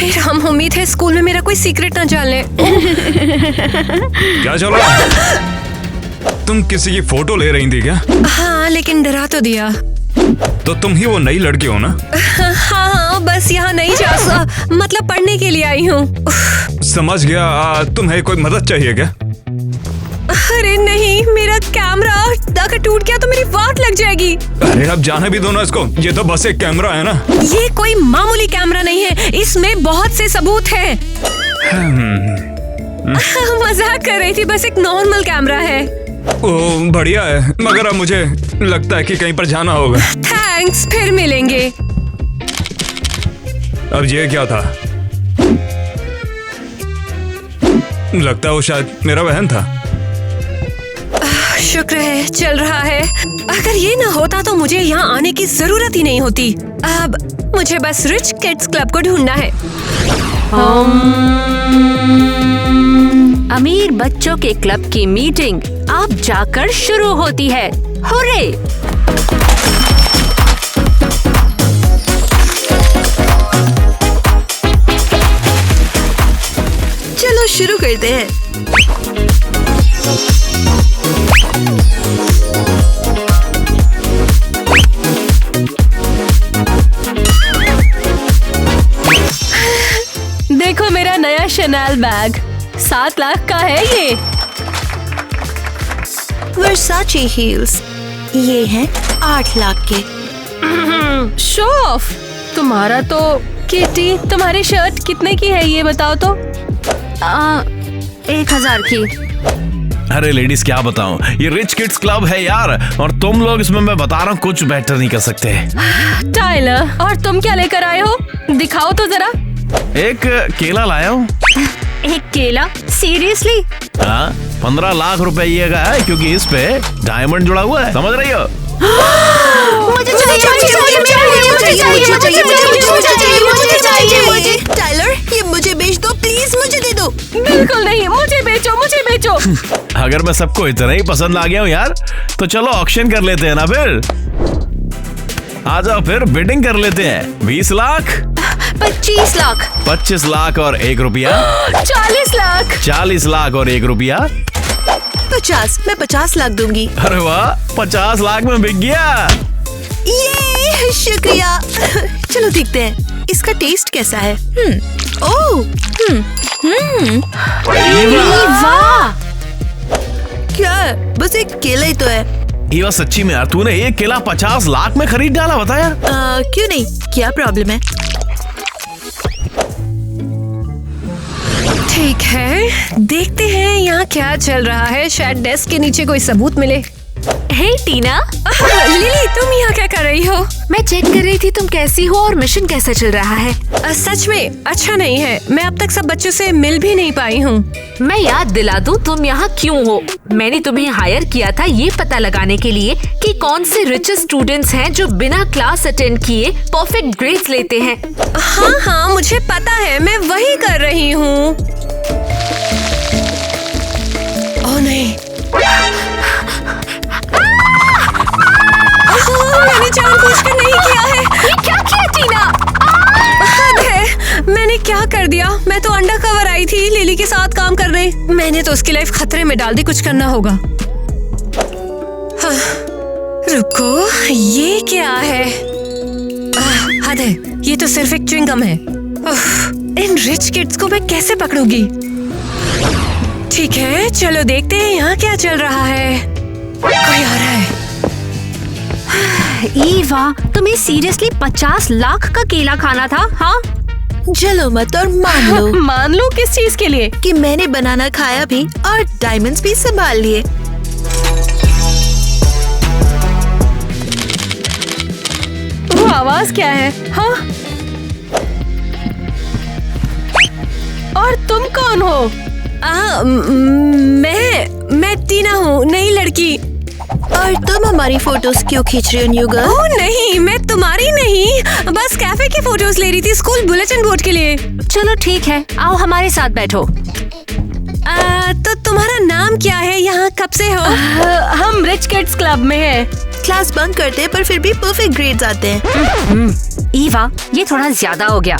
हे राम, उम्मीद है स्कूल में मेरा कोई सीक्रेट ना जान ले। क्या चल रहा है? तुम किसी की फोटो ले रही थी क्या? हाँ, लेकिन डरा तो दिया। तो तुम ही वो नई लड़की हो ना? हाँ, बस यहाँ नहीं जा, मतलब पढ़ने के लिए आई हूँ। समझ गया। तुम्हें कोई मदद चाहिए क्या? अरे नहीं, मेरा कैमरा अगर टूट गया तो मेरी वाट लग जाएगी। अरे अब जाने भी दो ना इसको, ये तो बस एक कैमरा है ना। ये कोई मामूली कैमरा नहीं है, इसमें बहुत से सबूत हैं। मजाक कर रही थी, बस एक नॉर्मल कैमरा है। ओ बढ़िया है, मगर अब मुझे लगता है कि कहीं पर जाना होगा। थैंक्स, फिर मिलेंगे। अब ये क्या था? लगता है वो शायद मेरा बहन था। शुक्र है चल रहा है। अगर ये ना होता तो मुझे यहाँ आने की जरूरत ही नहीं होती। अब मुझे बस रिच किड्स क्लब को ढूंढना है। अमीर बच्चों के क्लब की मीटिंग अब जाकर शुरू होती है। हुर्रे! चलो शुरू करते हैं। देखो मेरा नया शनेल बैग, 7 लाख का है ये। वर्साचे हील्स, ये हैं 8 लाख के। Show off! तुम्हारा तो किटी, तुम्हारी शर्ट कितने की है ये बताओ तो? 1000 की। अरे लेडीज क्या बताऊं, ये रिच किड्स क्लब है यार, और तुम लोग इसमें मैं बता रहा हूँ कुछ बेटर नहीं कर सकते। टाइलर, और तुम क्या लेकर आए हो? दिखाओ तो जरा। एक केला लाया हूँ। एक केला? सीरियसली? हाँ, 15 लाख रुपए ये का है, क्योंकि इस पे डायमंड जुड़ा हुआ है, समझ रही हो? टाइलर, ये मुझे बेच दो प्लीज, मुझे दे दो। बिल्कुल नहीं, मुझे बेचो, मुझे बेचो। अगर मैं सबको इतना ही पसंद आ गया हूँ यार, तो चलो ऑक्शन कर लेते हैं ना फिर। आ जाओ फिर बिडिंग कर लेते हैं। 20 लाख, 25 लाख, 25 लाख और 1 रुपया, 40 लाख, 40 लाख और 1 रुपया, 50। मैं 50 लाख दूंगी। अरे वाह, 50 लाख में बिक गया। ये शुक्रिया। चलो देखते हैं इसका टेस्ट कैसा है। ओह, वाह! क्या बस एक केला ही तो है। ये बात सच्ची में यार, तूने एक केला 50 लाख में खरीद डाला, बता यार। क्यों नहीं, क्या प्रॉब्लम है? ठीक है, देखते हैं यहाँ क्या चल रहा है। शायद डेस्क के नीचे कोई सबूत मिले। हे टीना। लिली, तुम यहाँ क्या कर रही हो? मैं चेक कर रही थी तुम कैसी हो और मिशन कैसा चल रहा है। सच में अच्छा नहीं है। मैं अब तक सब बच्चों से मिल भी नहीं पाई हूँ। मैं याद दिला दूं तुम यहाँ क्यों हो। मैंने तुम्हें हायर किया था ये पता लगाने के लिए कि कौन से रिचेस्ट स्टूडेंट्स हैं जो बिना क्लास अटेंड किए परफेक्ट ग्रेड्स लेते हैं। हाँ हाँ, मुझे पता है, मैं वही कर रही हूँ। ओह नहीं, मैंने जानबूझकर नहीं किया है। ये क्या किया टीना? हद है, मैंने क्या कर दिया? मैं तो अंडर कवर आई थी लिली के साथ काम करने। मैंने तो उसकी लाइफ खतरे में डाल दी। कुछ करना होगा। हाँ, रुको, ये क्या है? हद है, ये तो सिर्फ एक च्युइंगम है। इन रिच किड्स को मैं कैसे पकड़ूंगी? ठीक है, चलो देखते हैं यहाँ क्या चल रहा है। कोई आ रहा है। ईवा, तुम्हें सीरियसली 50 लाख का केला खाना था? हाँ, चलो मत और मान लो। मान लो किस चीज के लिए? कि मैंने बनाना खाया भी और डायमंड्स भी संभाल लिए। वो आवाज क्या है? हाँ, और तुम कौन हो? मैं टीना हूँ, नई लड़की। और तुम हमारी फोटोज क्यों खींच रही हो न्यू गर्ल? ओह नहीं, मैं तुम्हारी नहीं, बस कैफे की फोटोज ले रही थी स्कूल बुलेटिन बोर्ड के लिए। चलो ठीक है, आओ हमारे साथ बैठो। तो तुम्हारा नाम क्या है? यहाँ कब से हो? हम रिच किड्स क्लब में हैं। क्लास बंक करते हैं पर फिर भी परफेक्ट ग्रेड्स आते हैं। ईवा, ये थोड़ा ज्यादा हो गया।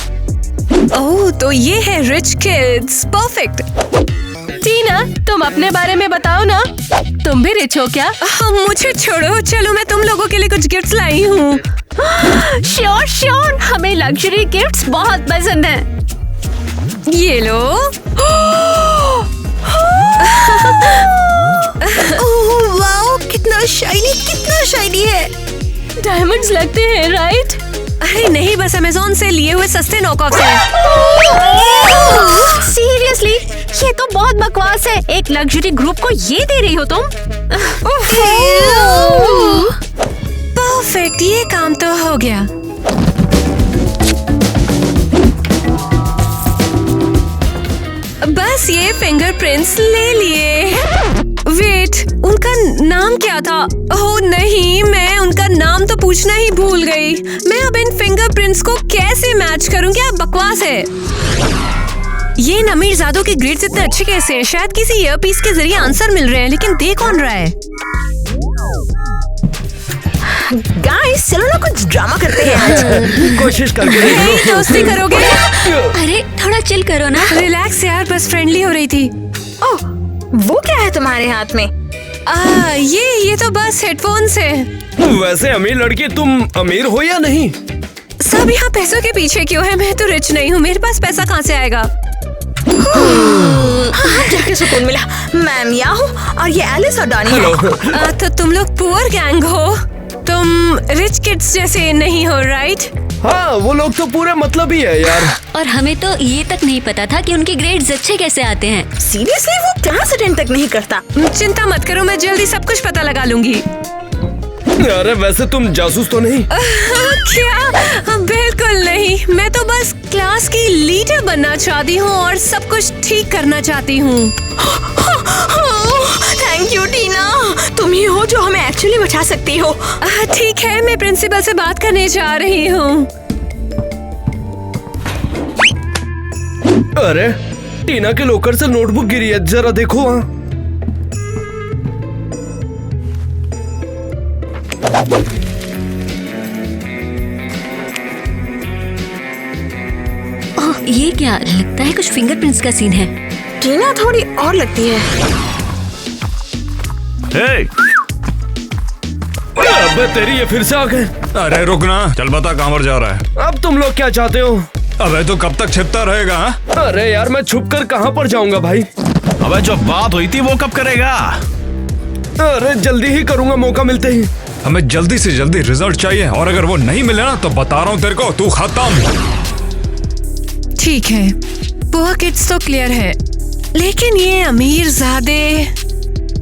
ओह, तो ये है रिच किड्स, परफेक्ट। टीना, तुम अपने बारे में बताओ ना, तुम भी रिच हो क्या? मुझे छोड़ो, चलो मैं तुम लोगों के लिए कुछ गिफ्ट्स लाई हूँ। श्योर श्योर, हमें लग्जरी गिफ्ट्स बहुत पसंद हैं। ये लो। ओह वाओ, कितना शाइनी है। डायमंड्स लगते हैं, राइट? अरे नहीं, बस अमेज़न से लिए हुए सस्ते नॉकऑफ्स हैं। सीरियसली, ये तो बहुत बकवास है। एक लग्जरी ग्रुप को ये दे रही हो तुम? परफेक्ट, ये काम तो हो गया। बस ये फिंगरप्रिंट्स ले लिए। वेट, उनका नाम क्या था? ओह नहीं, मैं उनका नाम तो पूछना ही भूल गई। मैं अब इन फिंगरप्रिंट्स को कैसे मैच करूं? क्या बकवास है। ये अमीरजादों के ग्रेड्स इतने अच्छे कैसे हैं? शायद किसी ईयरपीस के जरिए आंसर मिल रहे हैं, लेकिन दे कौन रहा है? गाइस, चलो ना कुछ ड्रामा करते हैं आज। कोशिश करके देख लो। नहीं, दोस्ती करोगे? अरे थोड़ा चिल करो ना। रिलैक्स यार, बस फ्रेंडली हो रही थी। ओह, वो क्या है तुम्हारे हाथ में? ये तो बस हेडफोन्स है। वैसे अमीर लड़की, तुम अमीर हो या नहीं? सब यहाँ पैसों के पीछे क्यों है? मैं तो रिच नहीं हूँ, मेरे पास पैसा कहाँ से आएगा? जाके सुकून मिला। मैं मिया हूँ और ये एलिस और डॉनी है। तो तुम लोग पुअर गैंग हो, तुम रिच किड्स जैसे नहीं हो, राइट? हाँ, वो लोग तो पूरे मतलब ही है यार। और हमें तो ये तक नहीं पता था कि उनके ग्रेड्स अच्छे कैसे आते हैं। सीरियसली, वो क्लास अटेंड तक नहीं करता। चिंता मत करो, मैं जल्दी सब कुछ पता लगा लूंगी। अरे वैसे तुम जासूस तो नहीं? क्या? बिल्कुल नहीं, मैं तो बस क्लास की लीडर बनना चाहती हूँ और सब कुछ ठीक करना चाहती हूँ। थैंक यू टीना, तुम ही हो जो हमें एक्चुअली बचा सकती हो। ठीक है, मैं प्रिंसिपल से बात करने जा रही हूँ। अरे टीना के लॉकर से नोटबुक गिरी है, जरा देखो वहाँ। ओह, ये क्या लगता है? कुछ फिंगरप्रिंट्स का सीन है। टीना थोड़ी और लगती है। हे, अबे तेरी, ये फिर से आ गए। अरे रुकना, चल बता कहाँ पर जा रहा है? अब तुम लोग क्या चाहते हो? अबे तो कब तक छिपता रहेगा? हाँ? अरे यार, मैं छुप कर कहाँ पर जाऊंगा भाई? अबे जो बात हुई थी वो कब करेगा? अरे जल्दी ही करूंगा, मौका मिलते ही। हमें जल्दी से जल्दी रिजल्ट चाहिए, और अगर वो नहीं मिले ना तो बता रहा हूँ तेरे को, तू खत्म। ठीक है, पुअर किड्स तो क्लियर है, लेकिन ये अमीरजादे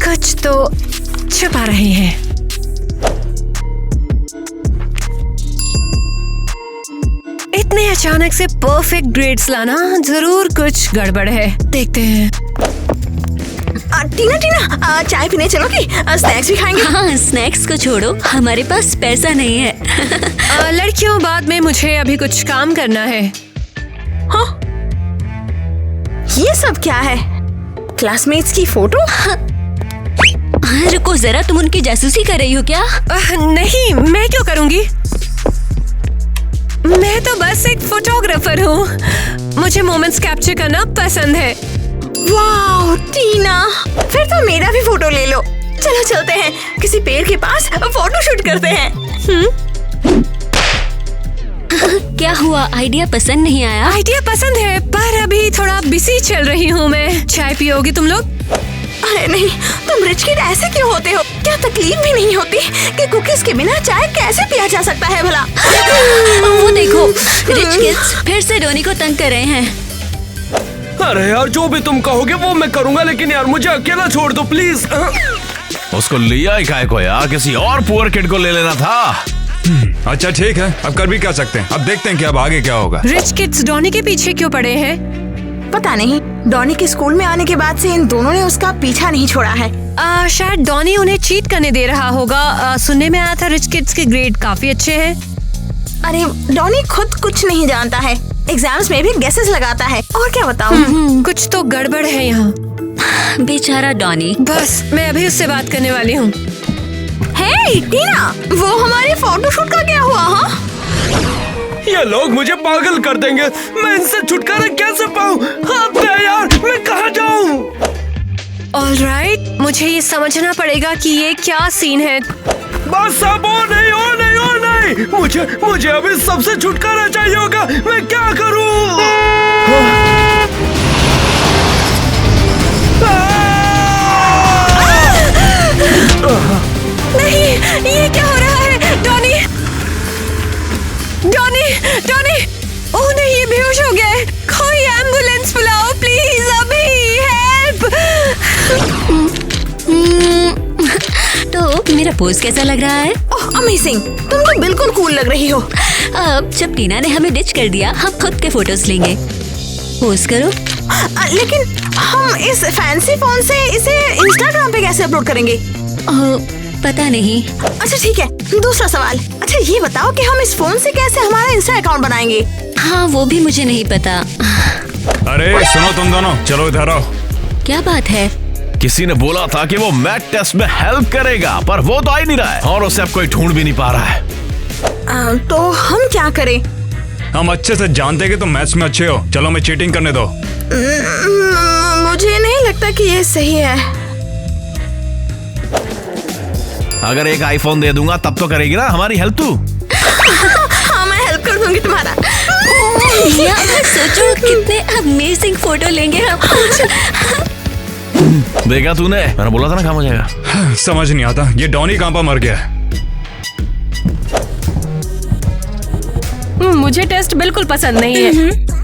कुछ तो छुपा रहे हैं। इतने अचानक से परफेक्ट ग्रेड्स लाना, जरूर कुछ गड़बड़ है। देखते हैं। टीना टीना, चाय पीने चलोगी? स्नैक्स भी खाएंगे। हाँ, स्नैक्स को छोड़ो, हमारे पास पैसा नहीं है। लड़कियों, बाद में, मुझे अभी कुछ काम करना है। हाँ, ये सब क्या है? क्लासमेट्स की फोटो? हाँ, रुको जरा, तुम उनकी जासूसी कर रही हो क्या? नहीं, मैं क्यों करूंगी? मैं तो बस एक फोटोग्राफर हूँ। मुझे मोमेंट्स कैप्चर करना पसंद है। वाह टीना, फिर तो मेरा भी फोटो ले लो। चलो चलते हैं, किसी पेड़ के पास फोटो शूट करते हैं। क्या हुआ, आइडिया पसंद नहीं आया? आइडिया पसंद है, पर अभी थोड़ा बिजी चल रही हूँ मैं। चाय पियोगी तुम लोग? अरे नहीं, तुम रिच किड ऐसे क्यों होते हो? क्या तकलीफ भी नहीं होती कि कुकीज के बिना चाय कैसे पिया जा सकता है भला? वो देखो, रिच किड्स फिर से डॉनी को तंग कर रहे हैं। अरे यार, जो भी तुम कहोगे वो मैं करूंगा, लेकिन यार मुझे अकेला छोड़ दो प्लीज। उसको लिया ही काहे को यार? किसी और पुअर किड को ले लेना था। अच्छा ठीक है, अब कर भी क्या सकते हैं। अब देखते हैं कि अब आगे क्या होगा। रिच किड्स डॉनी के पीछे क्यों पड़े हैं? पता नहीं, डॉनी के स्कूल में आने के बाद से इन दोनों ने उसका पीछा नहीं छोड़ा है। शायद डॉनी उन्हें चीट करने दे रहा होगा। सुनने में आया था रिच किड्स के ग्रेड काफी अच्छे हैं। अरे डॉनी खुद कुछ नहीं जानता है, एग्जाम्स में भी गेसेस लगाता है। और क्या बताऊं? कुछ तो गड़बड़ है यहाँ। बेचारा डॉनी। बस मैं अभी उससे बात करने वाली हूँ। हे टीना, वो हमारे फोटोशूट का क्या हुआ? हाँ, ये लोग मुझे पागल कर देंगे। मैं इनसे छुटकारा कैसे पाऊँ? अब यार मैं कहाँ जाऊँ? ऑलराइट, मुझे ये समझना पड़ेगा कि ये क्या सीन है। बस अब ओ नहीं। मुझे अभी सबसे छुटकारा चाहिए होगा। मैं क्या करूँ? नहीं, ये क्या हो रहा है? डॉनी! ओह नहीं, ये बेहोश हो गया है। कोई एम्बुलेंस बुलाओ प्लीज, अभी हेल्प। तो मेरा पोज कैसा लग रहा है? ओह अमेजिंग, तुम तो बिल्कुल कूल लग रही हो। अब जब टीना ने हमें डिच कर दिया, हम खुद के फोटोज लेंगे। पोज करो। लेकिन हम इस फैंसी फोन से इसे इंस्टाग्राम पे कैसे अपलोड करेंगे? पता नहीं। अच्छा ठीक है, दूसरा सवाल। अच्छा ये बताओ कि हम इस फोन से कैसे हमारा इंस्टा अकाउंट बनाएंगे? हाँ वो भी मुझे नहीं पता। अरे सुनो तुम दोनों, चलो इधर आओ। क्या बात है? किसी ने बोला था कि वो मैथ टेस्ट में हेल्प करेगा, पर वो तो आ ही नहीं रहा है और उसे अब कोई ढूंढ भी नहीं पा रहा है। तो हम क्या करें? हम अच्छे से जानते हैं कि तुम मैथ्स में अच्छे हो। चलो मैं चीटिंग करने दो। मुझे नहीं लगता कि ये सही है। अगर एक आईफोन दे दूंगा तब तो करेगी ना हमारी हेल्प तू? हाँ मैं हेल्प कर दूंगी तुम्हारा। यार सोचो कितने अमेजिंग फोटो लेंगे हम। देखा तूने, मैंने बोला था ना काम हो जाएगा। समझ नहीं आता ये डॉनी कहाँ पर मर गया है। मुझे टेस्ट बिल्कुल पसंद नहीं है।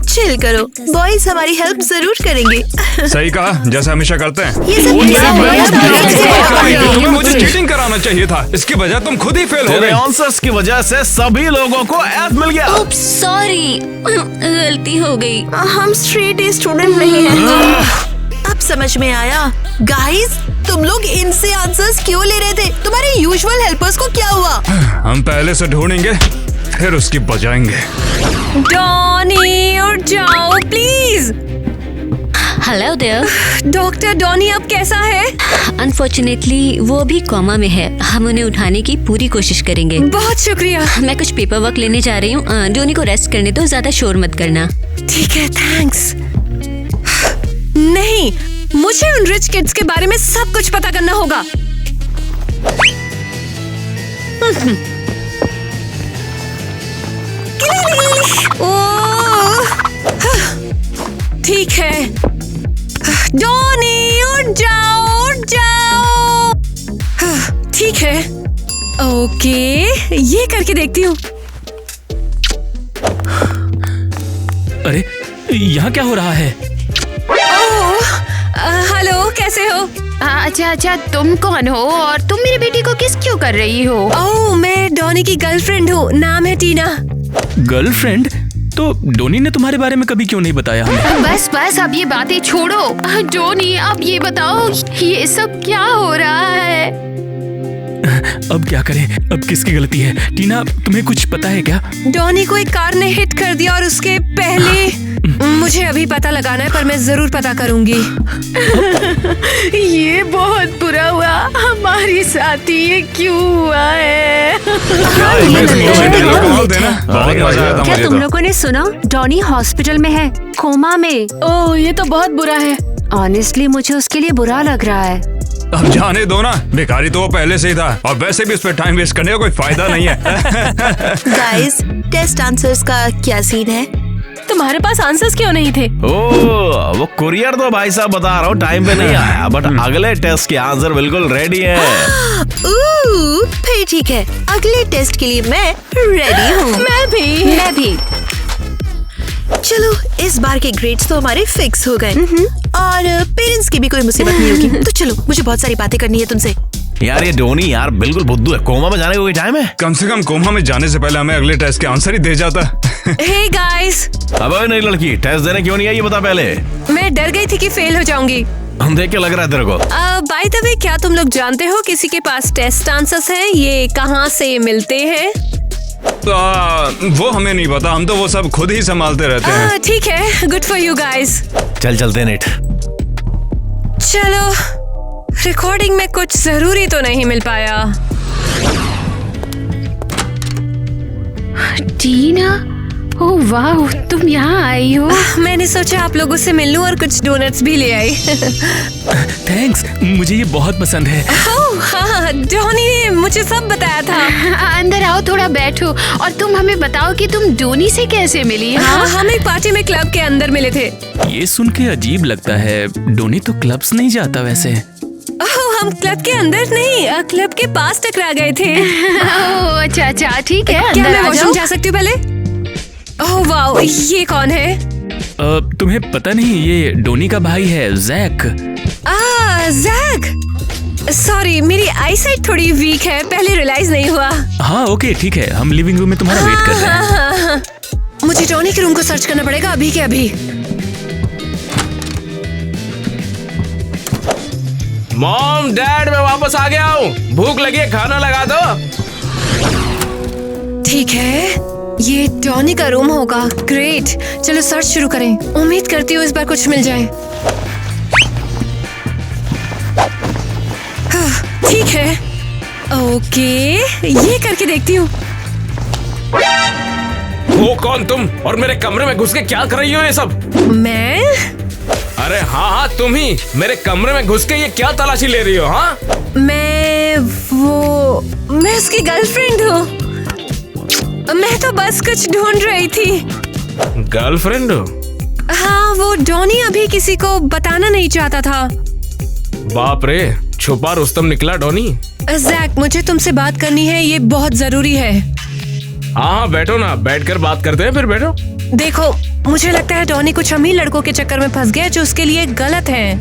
चिल करो, बॉयज हमारी हेल्प जरूर करेंगे। सही कहा, जैसा हमेशा करते हैं। ये सब तुम्हें मुझे चीटिंग कराना चाहिए था, इसकी वजह तुम खुद ही फेल हो तेरे गए। आंसर्स की वजह से सभी लोगों को एफ मिल गया। ओप्स सॉरी, गलती हो गई। हम स्ट्रेट ए स्टूडेंट नहीं हैं। अब समझ में आया। गाइस, तुम लोग इनसे आंसर्स क्यों ले रहे थे? तुम्हारे यूजुअल हेल्पर्स को क्या हुआ? हम पहले से ढूंढेंगे फिर उसकी बजाएंगे। डॉनी उठ जाओ please. Hello there. Doctor Donny अब कैसा है? अनफॉर्चुनेटली वो भी कोमा में है। हम उन्हें उठाने की पूरी कोशिश करेंगे। बहुत शुक्रिया। मैं कुछ पेपर वर्क लेने जा रही हूँ। डोनी को रेस्ट करने दो, ज्यादा शोर मत करना। ठीक है, थैंक्स। नहीं, मुझे उन रिच किड्स के बारे में सब कुछ पता करना होगा। ठीक है, डॉनी उठ जाओ। ठीक है, ओके, ये करके देखती हूँ। अरे यहाँ क्या हो रहा है? हेलो, कैसे हो? अच्छा, तुम कौन हो और तुम मेरी बेटी को किस क्यों कर रही हो? ओह, मैं डॉनी की गर्लफ्रेंड हूँ, नाम है टीना। गर्लफ्रेंड? तो डोनी ने तुम्हारे बारे में कभी क्यों नहीं बताया हमें? बस अब ये बातें छोड़ो। डोनी, अब ये बताओ ये सब क्या हो रहा है? अब क्या करें? अब किसकी गलती है? टीना, तुम्हें कुछ पता है क्या? डॉनी को एक कार ने हिट कर दिया और उसके पहले मुझे अभी पता लगाना है, पर मैं जरूर पता करूंगी। ये बहुत बुरा हुआ हमारे साथ, ये क्यों हुआ है? बहुत मजा आया था क्या मुझे तुम तो। लोगों ने सुना? डॉनी हॉस्पिटल में है, कोमा में। ओह, ये तो बहुत बुरा है। ऑनेस्टली मुझे उसके लिए बुरा लग रहा है। अब जाने दो ना, भिखारी तो वो पहले से ही था और वैसे भी उस पर टाइम वेस्ट करने का कोई फायदा नहीं है। गाइस, टेस्ट आंसर्स का क्या सीन है? तुम्हारे पास आंसर्स क्यों नहीं थे? ओह, वो कुरियर तो भाई साहब बता रहा हूँ टाइम पे नहीं आया, बट अगले टेस्ट के आंसर बिल्कुल रेडी है। फिर ठीक है, अगले टेस्ट के लिए मैं रेडी हूँ। मैं भी। चलो, इस बार के ग्रेड्स तो हमारे फिक्स हो गए और पेरेंट्स की भी कोई मुसीबत नहीं होगी। तो चलो, मुझे बहुत सारी बातें करनी है तुमसे। यार ये डोनी यार बिल्कुल बुद्धू है। कोमा में जाने का कोई टाइम है? कम से कम कोमा में जाने से पहले हमें अगले टेस्ट के आंसर ही दे जाता। हे गाइस, अबे नहीं लड़की, टेस्ट देने क्यों नहीं आई ये बता पहले। मैं डर गई थी कि फेल हो जाऊंगी। हम देख के लग रहा है तेरे को। बाय द वे, क्या तुम लोग जानते हो किसी के पास टेस्ट आंसर्स हैं? ये कहाँ से मिलते हैं? वो हमें नहीं पता, हम तो वो सब खुद ही संभालते रहते हैं। ठीक है, गुड फॉर यू गाइस। चलते नेट। चलो, रिकॉर्डिंग में कुछ जरूरी तो नहीं मिल पाया। टीना, ओह वाह, तुम यहाँ आई हो। मैंने सोचा आप लोगों से मिल लूं और कुछ डोनट्स भी ले आई। थैंक्स, मुझे ये बहुत पसंद है। ओह हाँ, डॉनी ने मुझे सब बताया था। अंदर आओ, थोड़ा बैठो और तुम हमें बताओ कि तुम डोनी से कैसे मिली। हाँ, हम एक पार्टी में क्लब के अंदर मिले थे। ये सुन के अजीब लगता है, डोनी तो क्लब्स नहीं जाता वैसे। ओह, हम क्लब के अंदर नहीं, क्लब के पास टकरा गए थे। ओह अच्छा, ठीक है, क्या अंदर मैं आ वॉशरूम जाओ। जा सकती हूँ पहले? ओह वाओ, ये कौन है? तुम्हें पता नहीं, ये डोनी का भाई है, जैक। जैक। सॉरी, मेरी आईसाइट थोड़ी वीक है, पहले रियलाइज नहीं हुआ। हाँ ओके ठीक है, हम लिविंग रूम में तुम्हारा वेट कर रहे हैं। हाँ। मुझे टॉनी के रूम को सर्च करना पड़ेगा अभी के अभी। मॉम डैड, मैं वापस आ गया हूँ। भूख लगी है, खाना लगा दो। ठीक है, ये टॉनी का रूम होगा। ग्रेट, चलो सर्च शुरू करें। उम्मीद करती हूँ इस बार कुछ मिल जाए। ठीक है, ओके, ये करके देखती हूँ। वो कौन तुम, और मेरे कमरे में घुस के क्या कर रही हो ये सब? मैं? अरे हाँ, तुम ही मेरे कमरे में घुस के ये क्या तलाशी ले रही हो? हाँ, मैं उसकी गर्लफ्रेंड हूँ। मैं तो बस कुछ ढूंढ रही थी। गर्लफ्रेंड हो? हाँ, वो डॉनी अभी किसी को बताना नहीं चाहता था। बाप रे, छुपा रुस्तम निकला डॉनी। जैक, मुझे तुमसे बात करनी है, ये बहुत जरूरी है। हाँ बैठो ना, बैठकर बात करते हैं, फिर बैठो। देखो, मुझे लगता है डॉनी कुछ अमीर लड़कों के चक्कर में फंस गया जो उसके लिए गलत है।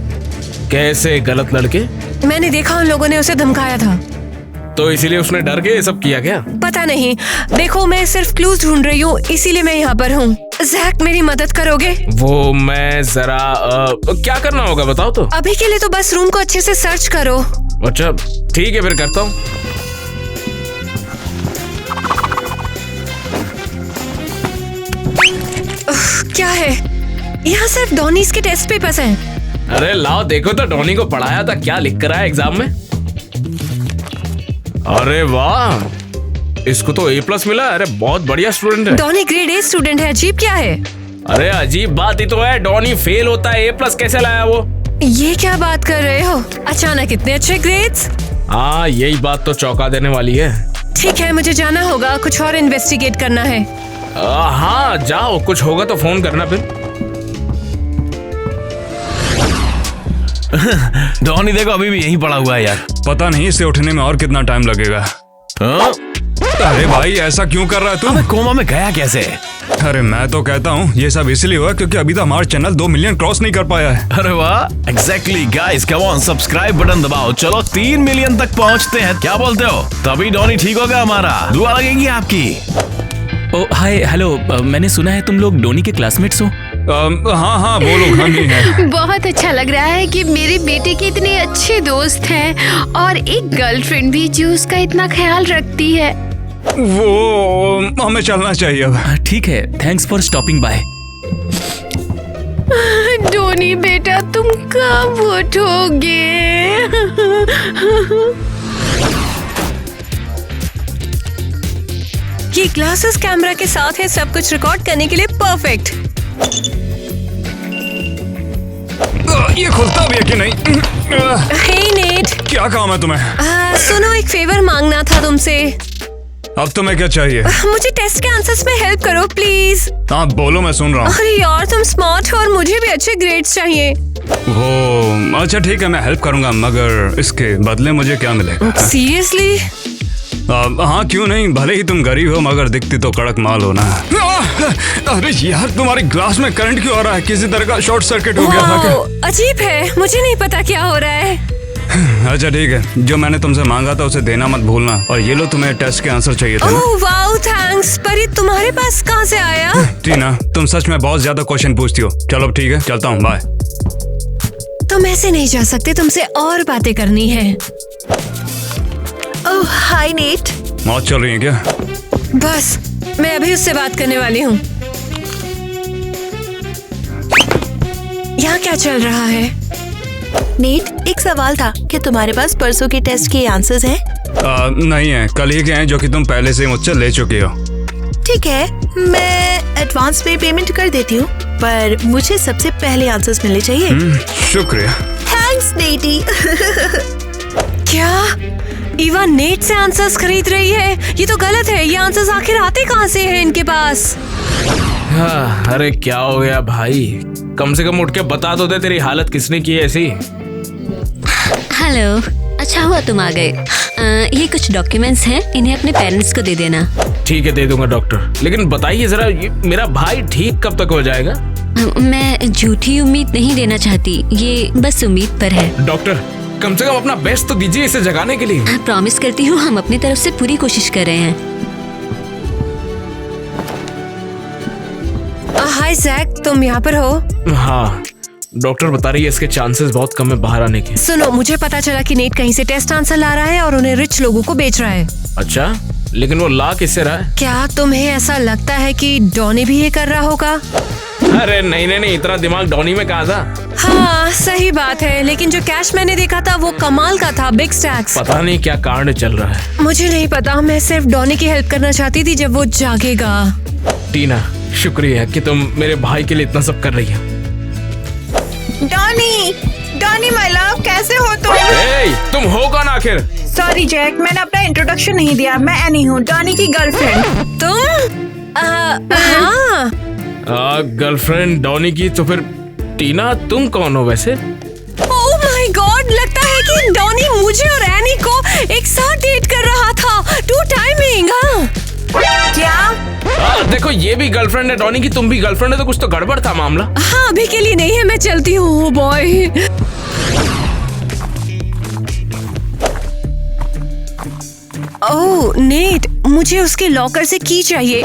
कैसे गलत लड़के? मैंने देखा उन लोगों ने उसे धमकाया था। तो इसीलिए उसने डर के ये सब किया क्या? पता नहीं, देखो मैं सिर्फ क्लूज ढूंढ रही हूँ, इसीलिए मैं यहाँ पर हूँ। जैक, मेरी मदद करोगे? वो मैं जरा क्या करना होगा बताओ तो। अभी के लिए तो बस रूम को अच्छे से सर्च करो। अच्छा ठीक है, फिर करता हूँ। क्या है? यहाँ सिर्फ डॉनीज के टेस्ट पेपर्स हैं। अरे लाओ देखो तो, डॉनी को पढ़ाया था, क्या लिख कर आया एग्जाम में। अरे वाह, इसको तो A+ मिला। अरे बहुत बढ़िया स्टूडेंट है। डॉनी ग्रेड A स्टूडेंट है, अजीब क्या है? अरे अजीब बात ही तो है, डॉनी फेल होता है, A+ कैसे लाया वो? ये क्या बात कर रहे हो? अचानक इतने अच्छे ग्रेड्स? हाँ, यही बात तो चौंका देने वाली है। ठीक है, मुझे जाना होगा, कुछ और इन्वेस्टिगेट करना है। हाँ जाओ, कुछ होगा तो फोन करना फिर। डॉनी देखो अभी भी यहीं पड़ा हुआ है यार। पता नहीं इसे उठने में और कितना टाइम लगेगा। हाँ? अरे भाई, ऐसा क्यों कर रहा है तू? अबे कोमा में गया कैसे? अरे मैं तो कहता हूँ ये सब इसलिए हुआ क्योंकि अभी तक हमारा चैनल 2 मिलियन क्रॉस नहीं कर पाया है। अरे वाह, exactly guys, come on subscribe button दबाओ, चलो 3 मिलियन तक पहुँचते हैं। क्या बोलते हो? तभी डॉनी ठीक होगा हमारा, दुआ लगेगी आपकी। ओ हाय, हेलो, मैंने सुना है तुम लोग डोनी के क्लासमेट्स हो। हाँ वो लोग हम ही हैं। बहुत अच्छा लग रहा है कि मेरे बेटे के इतने अच्छे दोस्त हैं और एक गर्लफ्रेंड भी जो उसका इतना ख्याल रखती है। वो हमें चलना चाहिए अब। ठीक है, thanks for stopping by. Donny बेटा, तुम कब उठोगे? ये ग्लासेस कैमरा के साथ है, सब कुछ रिकॉर्ड करने के लिए परफेक्ट। ये खुलता भी है कि नहीं? हे नेट, क्या काम है तुम्हें? सुनो, एक फेवर मांगना था तुमसे। अब तुम्हें क्या चाहिए? मुझे टेस्ट के आंसर्स में हेल्प करो प्लीज। हाँ बोलो, मैं सुन रहा हूँ। अरे यार, तुम स्मार्ट हो और मुझे भी अच्छे ग्रेड्स चाहिए। वो अच्छा ठीक है, मैं हेल्प करूंगा, मगर इसके बदले मुझे क्या मिलेगा? सीरियसली? हाँ क्यों नहीं, भले ही तुम गरीब हो मगर दिखती तो कड़क माल हो ना। अरे यार, तुम्हारे ग्लास में करंट क्यों आ रहा है? किसी तरह का शॉर्ट सर्किट हो गया था क्या? अजीब है, मुझे नहीं पता क्या हो रहा है। अच्छा ठीक है, जो मैंने तुमसे मांगा था उसे देना मत भूलना। और ये लो, तुम्हें टेस्ट के आंसर चाहिए थे ना? Oh wow, thanks. पर ये तुम्हारे पास कहाँ से आया? टीना, तुम सच में बहुत ज्यादा क्वेश्चन पूछती हो। चलो ठीक है, चलता हूँ, बाय। तुम ऐसे नहीं जा सकते, तुमसे और बातें करनी है। ओह हाय नेट। मौत चल रही है क्या? बस, मैं अभी उससे बात करने वाली हूँ। यहाँ क्या चल रहा है? नेट, एक सवाल था, क्या तुम्हारे पास परसों के टेस्ट के आंसर्स हैं? नहीं है, कल ही के हैं जो कि तुम पहले से ही मुझसे ले चुके हो। ठीक है, मैं एडवांस में पेमेंट कर देती हूँ, पर मुझे सबसे पहले आंसर्स मिलने चाहिए। शुक्रिया। थैंक्स नेटी। क्या ईवा नेट से आंसर्स खरीद रही है? ये तो गलत है। ये आंसर्स आखिर आते कहाँ से हैं इनके पास? हाँ, अरे क्या हो गया भाई, कम से कम उठ के बता तो दे तेरी हालत किसने की है ऐसी। हेलो, अच्छा हुआ तुम आ गए। ये कुछ डॉक्यूमेंट्स हैं, इन्हें अपने पेरेंट्स को दे देना। ठीक है, दे दूंगा डॉक्टर, लेकिन बताइए जरा, ये मेरा भाई ठीक कब तक हो जाएगा? मैं झूठी उम्मीद नहीं देना चाहती, ये बस उम्मीद पर है। डॉक्टर, कम से कम अपना बेस्ट तो दीजिए इसे जगाने के लिए। प्रॉमिस करती हूँ, हम अपनी तरफ से पूरी कोशिश कर रहे हैं। हाय जैक, तुम यहाँ पर हो? हाँ, डॉक्टर बता रही है इसके चांसेस बहुत कम है बाहर आने के। सुनो, मुझे पता चला कि नेट कहीं से टेस्ट आंसर ला रहा है और उन्हें रिच लोगों को बेच रहा है। अच्छा, लेकिन वो ला किससे रहा है? क्या तुम्हें ऐसा लगता है कि डॉनी भी ये कर रहा होगा? अरे नहीं नहीं नहीं, इतना दिमाग डॉनी में कहाँ था। हाँ सही बात है, लेकिन जो कैश मैंने देखा था वो कमाल का था, बिग स्टैक्स। पता नहीं क्या कांड चल रहा है। मुझे नहीं पता, मैं सिर्फ डॉनी की हेल्प करना चाहती थी जब वो जागेगा। टीना, शुक्रिया कि तुम मेरे भाई के लिए इतना सब कर रही हो। डॉनी माय लव, कैसे हो तुम? तुम हो कौन आखिर? सॉरी जैक, मैंने अपना इंट्रोडक्शन नहीं दिया। मैं एनी हूँ, डॉनी की गर्लफ्रेंड। तुम? हाँ। गर्लफ्रेंड डॉनी की? तो फिर टीना तुम कौन हो वैसे? ओह माय गॉड, लगता है कि डॉनी मुझे और एनी को एक साथ डेट कर रहा था। Two timing. क्या? देखो, ये भी गर्लफ्रेंड है डॉनी की, तुम भी गर्लफ्रेंड है, तो कुछ तो गड़बड़ था मामला। हाँ, अभी के लिए नहीं है, मैं चलती हूँ बॉय। ओह नेट, मुझे उसके लॉकर से की चाहिए।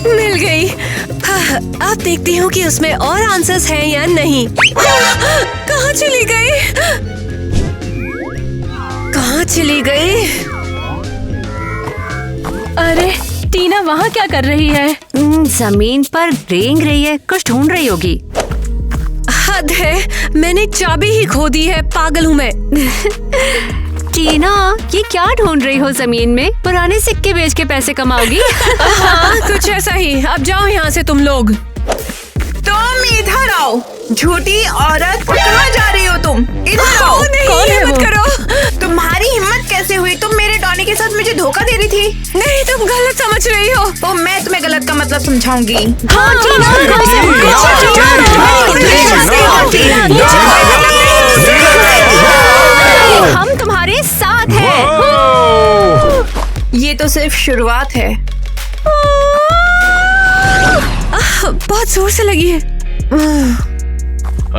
मिल गई। अब देखती हूँ कि उसमें और आंसर्स हैं या नहीं। कहाँ चली गई? कहाँ चली गई? अरे टीना वहाँ क्या कर रही है? जमीन पर रेंग रही है, कुछ ढूंढ रही होगी। हद है, मैंने चाबी ही खो दी है, पागल हूँ मैं। टीना, ये क्या ढूंढ रही हो जमीन में? पुराने सिक्के बेच के पैसे कमाओगी? हाँ, कुछ ऐसा ही। अब जाओ यहाँ से तुम लोग। तुम इधर आओ, झूठी औरत, कहाँ जा रही हो तुम? इधर आओ। नहीं, हिम्मत करो। तुम्हारी हिम्मत कैसे हुई? तुम मेरे डॉनी के साथ मुझे धोखा दे रही थी। नहीं, तुम गलत समझ रही हो। तो मैं तुम्हें गलत का मतलब समझाऊंगी। हम तुम्हारे साथ हैं। ये तो सिर्फ शुरुआत है। बहुत जोर से लगी है।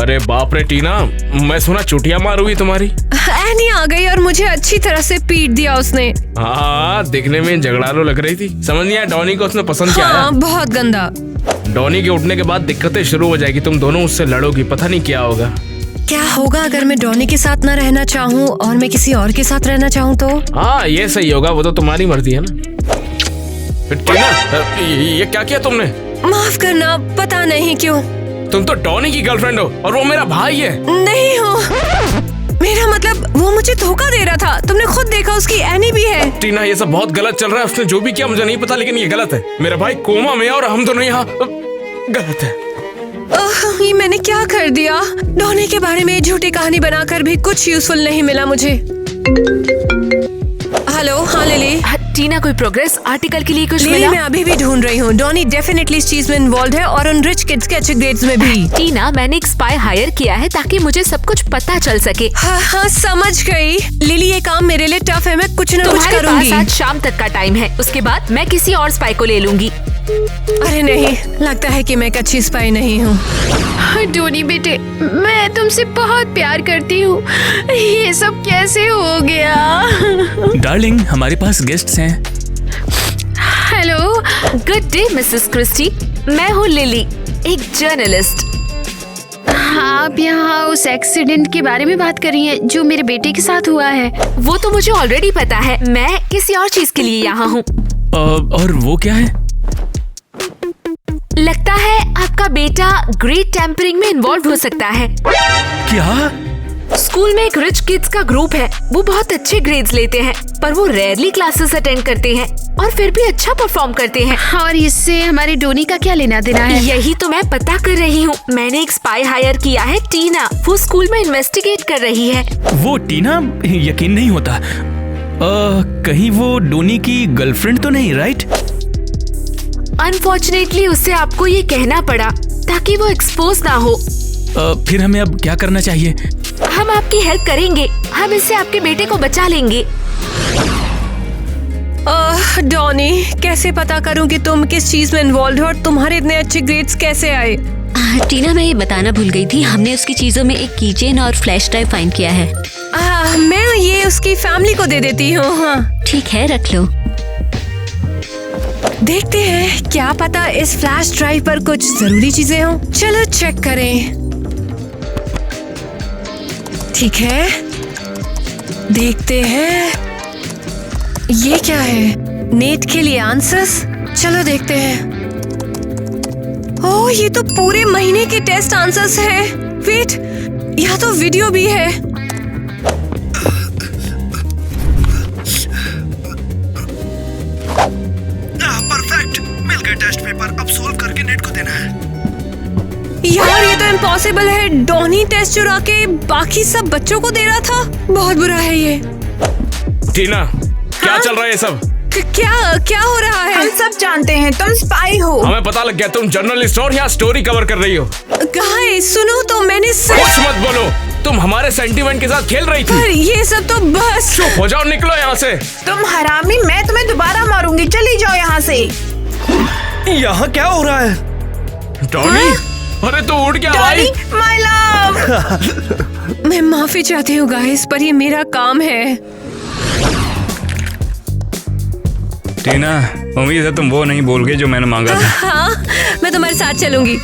अरे बाप रे टीना, मैं सुना चुटिया मार हुई तुम्हारी। एनी आ गई और मुझे अच्छी तरह से पीट दिया उसने। हाँ, दिखने में झगड़ालू लग रही थी। समझ नहीं आया डॉनी को उसने पसंद किया। हाँ, बहुत गंदा। डॉनी के उठने के बाद दिक्कतें शुरू हो जाएगी, तुम दोनों उससे लड़ोगी, पता नहीं क्या होगा। क्या होगा अगर मैं डॉनी के साथ न रहना चाहूँ और मैं किसी और के साथ रहना चाहूँ तो? हाँ, ये सही होगा, वो तो तुम्हारी मर्जी है ना। फिर टीना, ये क्या किया तुमने? माफ करना, पता नहीं क्यों। तुम तो डॉनी की गर्लफ्रेंड हो और वो मेरा भाई है। नहीं हो, मेरा मतलब वो मुझे धोखा दे रहा था। तुमने खुद देखा, उसकी एनी भी है। टीना, ये सब बहुत गलत चल रहा है। उसने जो भी किया मुझे नहीं पता, लेकिन ये गलत है। मेरा भाई कोमा में और हम दोनों यहाँ। गलत है। ये मैंने क्या कर दिया? डॉनी के बारे में झूठी कहानी बनाकर भी कुछ यूजफुल नहीं मिला मुझे। हेलो, हाँ लिली। टीना, कोई प्रोग्रेस आर्टिकल के लिए कुछ लिली, मिला? मैं अभी भी ढूंढ रही हूँ। डॉनी डेफिनेटली इस चीज में इन्वॉल्व है और उन रिच किड्स के अच्छे ग्रेड्स में भी। टीना, मैंने एक स्पाई हायर किया है ताकि मुझे सब कुछ पता चल सके। हाँ हाँ, समझ गई। लिली, ये काम मेरे लिए टफ है, मैं कुछ न कुछ तुम्हारे करूंगी। पास आज शाम तक का टाइम है, उसके बाद मैं किसी और स्पाई को ले लूंगी। अरे नहीं, लगता है कि मैं एक अच्छी स्पाई नहीं हूँ। डॉनी बेटे, मैं तुमसे बहुत प्यार करती हूँ। ये सब कैसे हो गया? डार्लिंग, हमारे पास गेस्ट्स हैं। Hello. Good day Mrs Christie, मैं हूँ लिली, एक जर्नलिस्ट। आप यहाँ उस एक्सीडेंट के बारे में बात कर रही हैं जो मेरे बेटे के साथ हुआ है? वो तो मुझे ऑलरेडी पता है, मैं किसी और चीज के लिए यहाँ हूँ। और वो क्या है? लगता है आपका बेटा ग्रेट टेम्परिंग में इन्वॉल्व हो सकता है। क्या? स्कूल में एक रिच किड्स का ग्रुप है, वो बहुत अच्छे ग्रेड्स लेते हैं, पर वो रेयरली क्लासेस अटेंड करते हैं और फिर भी अच्छा परफॉर्म करते हैं। और इससे हमारे डोनी का क्या लेना देना है? यही तो मैं पता कर रही हूँ। मैंने एक स्पाई हायर किया है, टीना। वो स्कूल में इन्वेस्टिगेट कर रही है। वो टीना? यकीन नहीं होता। कहीं वो डोनी की गर्लफ्रेंड तो नहीं, राइट? अनफॉर्चुनेटली उससे आपको ये कहना पड़ा ताकि वो एक्सपोज ना हो। फिर हमें अब क्या करना चाहिए? हम आपकी हेल्प करेंगे। हम इससे आपके बेटे को बचा लेंगे। डॉनी, कैसे पता करूं कि तुम किस चीज में इन्वॉल्व हो और तुम्हारे इतने अच्छे ग्रेड्स कैसे आए? टीना, मैं ये बताना भूल गई थी, हमने उसकी चीजों में एक कीचेन और फ्लैश ड्राइव फाइंड किया है। मैं ये उसकी फैमिली को दे देती हूँ। हाँ ठीक है, रख लो। देखते हैं, क्या पता इस फ्लैश ड्राइव पर कुछ जरूरी चीजें हों। चलो चेक करें। ठीक है, देखते हैं ये क्या है। नेट के लिए आंसर्स, चलो देखते हैं। ओह, ये तो पूरे महीने के टेस्ट आंसर्स हैं। वेट, यहाँ तो वीडियो भी है। परफेक्ट, मिल गए टेस्ट पेपर। अब सोल्व करके नेट को देना है। यार, ये तो इम्पॉसिबल है। डॉनी टेस्ट चुरा के बाकी सब बच्चों को दे रहा था। बहुत बुरा है ये। टीना, क्या चल रहा है ये सब? क्या हो रहा है? हम सब जानते हैं तुम स्पाई हो। हमें पता लग गया तुम जर्नलिस्ट हो और यहाँ स्टोरी कवर कर रही हो। गाइस सुनो तो, मैंने कुछ मत बोलो। तुम हमारे सेंटीमेंट के साथ खेल रही थी। पर ये सब तो बस। चुप हो जाओ, निकलो यहाँ से। तुम हरामी, मैं तुम्हें दोबारा मारूंगी। चली जाओ यहाँ से। यहाँ क्या हो रहा है? डॉनी, अरे तू उठ गया भाई। My love. मैं माफी चाहती हूँ गाइस, पर ये मेरा काम है। टीना, उम्मीद है तुम वो नहीं बोल गई जो मैंने मांगा था। हाँ, मैं तुम्हारे साथ चलूंगी।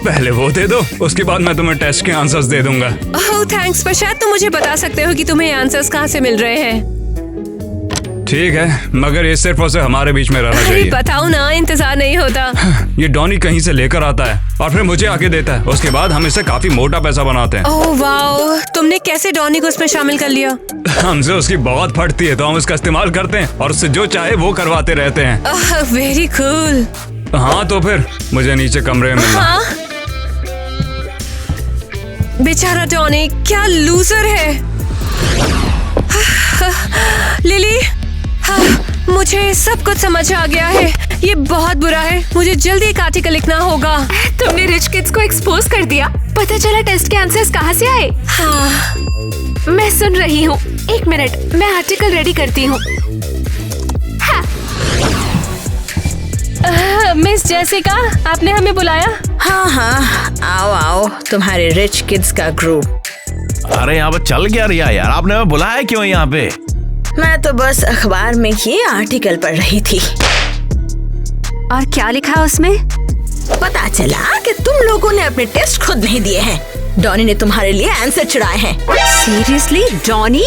पहले वो दे दो, उसके बाद मैं तुम्हें टेस्ट के आंसर्स दे दूंगा। ओह थैंक्स, पर शायद तुम मुझे बता सकते हो कि तुम्हें आंसर्स कहाँ से मिल रहे हैं। ठीक है, मगर ये सिर्फ और सिर्फ हमारे बीच में रहना अरे चाहिए। बताओ ना, इंतजार नहीं होता। ये डॉनी कहीं से लेकर आता है और फिर मुझे आके देता है। उसके बाद हम इससे काफी मोटा पैसा बनाते हैं। ओह वाओ, तुमने कैसे डॉनी को इसमें शामिल कर लिया? हमसे उसकी बहुत फटती है तो हम उसका इस्तेमाल करते हैं और उससे जो चाहे वो करवाते रहते हैं। Very cool. हाँ तो फिर मुझे नीचे कमरे में मिलना। हाँ? बेचारा डॉनी, क्या लूजर है। लिली, हाँ, मुझे सब कुछ समझ आ गया है। ये बहुत बुरा है। मुझे जल्दी एक आर्टिकल लिखना होगा। तुमने रिच किड्स को एक्सपोज कर दिया। पता चला टेस्ट के आंसर्स कहाँ से आए। हाँ, मैं सुन रही हूँ। एक मिनट, मैं आर्टिकल रेडी करती हूँ। मिस जेसिका, आपने हमें बुलाया? हाँ, आओ आओ, तुम्हारे रिच किड्स का ग्रुप। अरे यहाँ पे चल गया रिया यार, आपने हमें बुलाया क्यों यहाँ पे? मैं तो बस अखबार में ये आर्टिकल पढ़ रही थी। और क्या लिखा है उसमें? पता चला कि तुम लोगों ने अपने टेस्ट खुद नहीं दिए हैं। डॉनी ने तुम्हारे लिए आंसर चुराए हैं। Seriously Donny?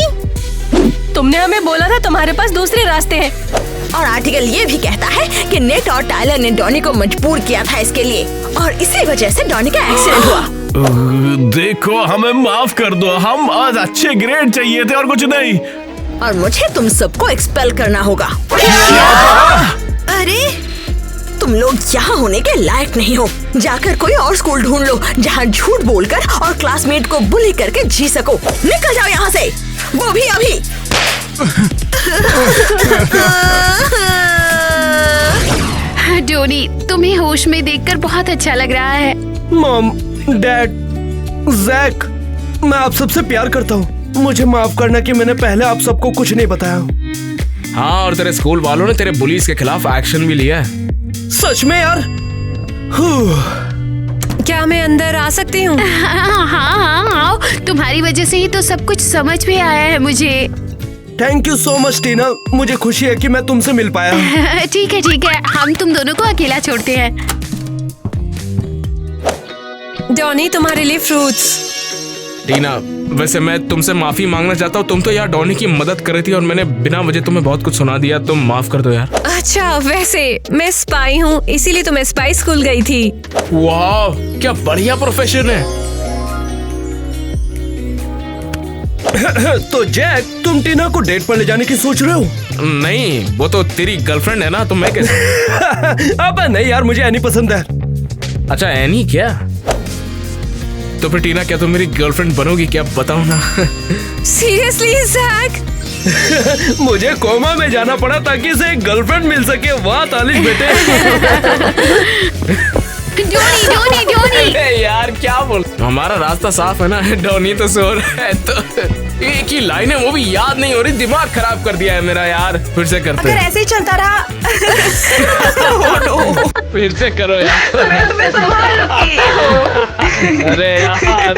तुमने हमें बोला था तुम्हारे पास दूसरे रास्ते हैं। और आर्टिकल ये भी कहता है कि नेट और टायलर ने डॉनी को मजबूर किया था इसके लिए, और इसी वजह से डॉनी का एक्सीडेंट हुआ। देखो, हमें माफ कर दो। हम आज अच्छे ग्रेड चाहिए थे और कुछ नहीं। और मुझे तुम सबको एक्सपेल करना होगा। अरे तुम लोग यहाँ होने के लायक नहीं हो। जाकर कोई और स्कूल ढूंढ लो जहाँ झूठ बोलकर और क्लासमेट को बुली करके जी सको। निकल जाओ यहाँ से, वो भी अभी। डोनी, तुम्हें होश में देखकर बहुत अच्छा लग रहा है। मॉम, डैड, जैक, मैं आप सबसे प्यार करता हूँ। मुझे माफ करना कि मैंने पहले आप सबको कुछ नहीं बताया। हाँ, और तेरे स्कूल वालों ने तेरे बुलीज के खिलाफ एक्शन भी लिया है। सच में यार? क्या मैं अंदर आ सकती हूँ? हाँ, आओ। तुम्हारी वजह से ही तो सब कुछ समझ में आया है मुझे। थैंक यू सो मच टीना, मुझे खुशी है कि मैं तुमसे मिल पाया। ठीक है, हम तुम दोनों को अकेला छोड़ते हैं। डॉनी, तुम्हारे लिए फ्रूट्स। टीना, वैसे मैं तुमसे माफी मांगना चाहता हूँ। तुम तो यार डॉनी की मदद कर रही थी और मैंने बिना वजह तुम्हें बहुत कुछ सुना दिया। तुम माफ कर दो यार। अच्छा, वैसे मैं स्पाई हूँ, इसीलिए तो मैं स्पाई स्कूल गई थी। वाह, क्या बढ़िया प्रोफेशन है। तो जैक, तुम टीना को डेट पर ले जाने की सोच रहे हो? नहीं, वो तो तेरी गर्लफ्रेंड है ना, तो मैं कैसे? अब नहीं यार, मुझे एनी पसंद है। अच्छा, एनी क्या? तो फिर टीना, क्या तुम मेरी गर्लफ्रेंड बनोगी क्या? बताओ ना। Seriously Jack? मुझे कोमा में जाना पड़ा ताकि इसे एक गर्लफ्रेंड मिल सके। वाह तालिश बेटे। Donny Donny Donny. यार क्या बोल, हमारा रास्ता साफ है ना। डोनी तो सो रहा है, तो एक ही लाइन है, वो भी याद नहीं हो रही। दिमाग खराब कर दिया है मेरा यार। फिर से करते हैं। अगर ऐसे ही चलता रहा। फिर से करो यार। अरे यार